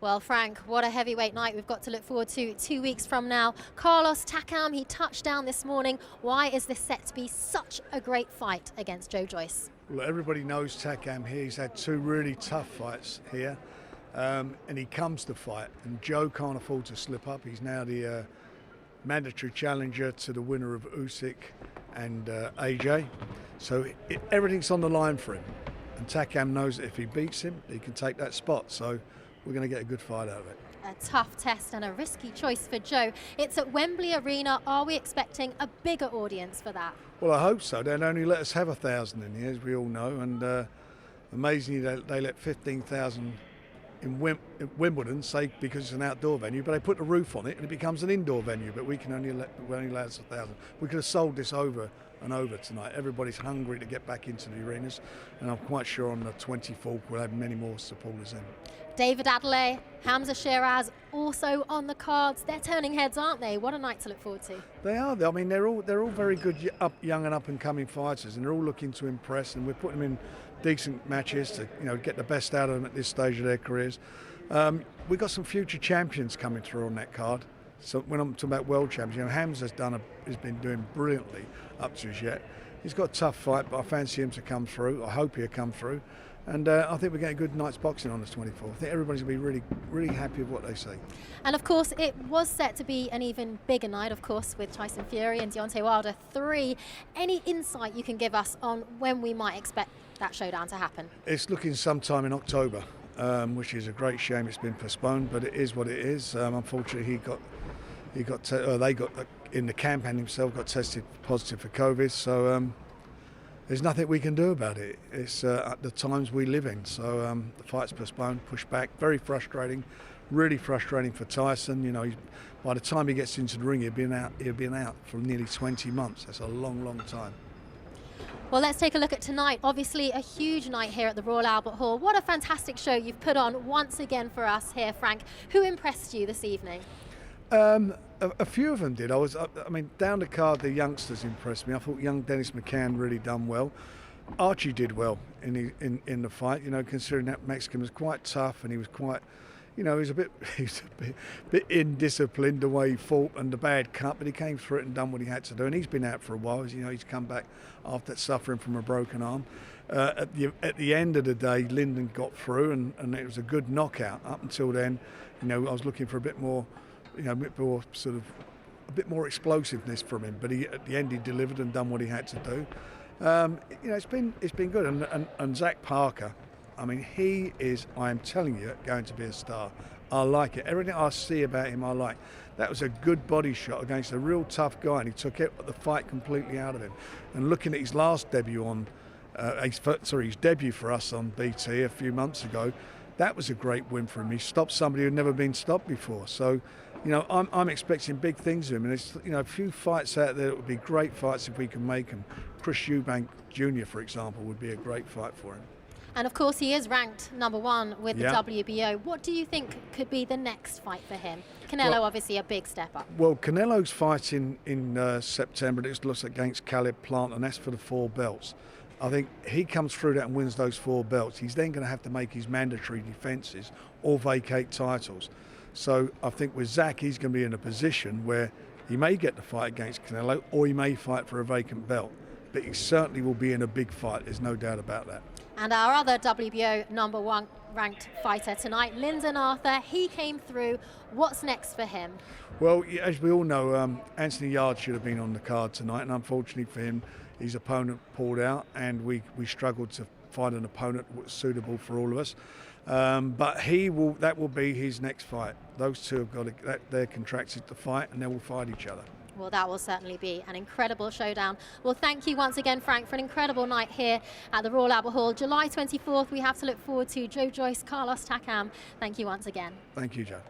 Well, Frank, what a heavyweight night we've got to look forward to 2 weeks from now. Carlos Takam, he touched down this morning. Why is this set to be such a great fight against Joe Joyce? Well, everybody knows Takam here. He's had two really tough fights here, and he comes to fight. And Joe can't afford to slip up. He's now the mandatory challenger to the winner of Usyk and AJ. So everything's on the line for him. And Takam knows that if he beats him, he can take that spot. So we're going to get a good fight out of it. A tough test and a risky choice for Joe. It's at Wembley Arena. Are we expecting a bigger audience for that? Well, I hope so. They'd only let us have 1,000 in here, as we all know. And amazingly, they let 15,000 in Wimbledon, say, because it's an outdoor venue, but they put the roof on it and it becomes an indoor venue, but we only allow us 1,000. We could have sold this over and over tonight. Everybody's hungry to get back into the arenas, and I'm quite sure on the 24th we'll have many more supporters in. David Adelaide, Hamza Shiraz also on the cards. They're turning heads, aren't they? What a night to look forward to. They are. I mean, they're all very good young and up-and-coming fighters, and they're all looking to impress, and we're putting them in decent matches to get the best out of them at this stage of their careers. We've got some future champions coming through on that card. So when I'm talking about world champions, Hamza's has been doing brilliantly up to as yet. He's got a tough fight, but I fancy him to come through. I hope he'll come through. And I think we're getting a good night's boxing on the 24th. I think everybody's going to be really happy with what they see. And of course, it was set to be an even bigger night, of course, with Tyson Fury and Deontay Wilder 3. Any insight you can give us on when we might expect that showdown to happen? It's looking sometime in October, which is a great shame it's been postponed, but it is what it is. Unfortunately, they got in the camp and himself got tested positive for COVID. So. There's nothing we can do about it. It's at the times we live in. So the fight's postponed, pushed back. Very frustrating, really frustrating for Tyson. By the time he gets into the ring, he'll been out for nearly 20 months. That's a long time. Well, let's take a look at tonight. Obviously, a huge night here at the Royal Albert Hall. What a fantastic show you've put on once again for us here, Frank. Who impressed you this evening? A few of them did. Down the card, the youngsters impressed me. I thought young Dennis McCann really done well. Archie did well in the fight. Considering that Mexican was quite tough and he was quite, he was a bit indisciplined the way he fought and the bad cut, but he came through it and done what he had to do. And he's been out for a while. He's come back after suffering from a broken arm. At the end of the day, Lyndon got through and it was a good knockout. Up until then, I was looking for a bit more. A bit more explosiveness from him, but at the end he delivered and done what he had to do. It's been good, and Zach Parker, he is, I am telling you, going to be a star. I like it. Everything I see about him, I like. That was a good body shot against a real tough guy, and he took the fight completely out of him. And looking at his last debut his debut for us on BT a few months ago. That was a great win for him. He stopped somebody who'd never been stopped before. So, I'm expecting big things of him. And there's, a few fights out there that would be great fights if we can make them. Chris Eubank Jr., for example, would be a great fight for him. And of course, he is ranked #1 with the WBO. What do you think could be the next fight for him? Canelo, obviously, a big step up. Well, Canelo's fighting in September. It looks against Caleb Plant, and that's for the 4 belts. I think he comes through that and wins those 4 belts. He's then going to have to make his mandatory defences or vacate titles. So I think with Zach, he's going to be in a position where he may get the fight against Canelo or he may fight for a vacant belt. But he certainly will be in a big fight, there's no doubt about that. And our other WBO #1 ranked fighter tonight, Lyndon Arthur, he came through. What's next for him? Well, as we all know, Anthony Yarde should have been on the card tonight, and unfortunately for him, his opponent pulled out, and we struggled to find an opponent that was suitable for all of us. But that will be his next fight. Those two have got they're contracted to fight, and they will fight each other. Well, that will certainly be an incredible showdown. Well, thank you once again, Frank, for an incredible night here at the Royal Albert Hall. July 24th, we have to look forward to Joe Joyce, Carlos Takam. Thank you once again. Thank you, Joe.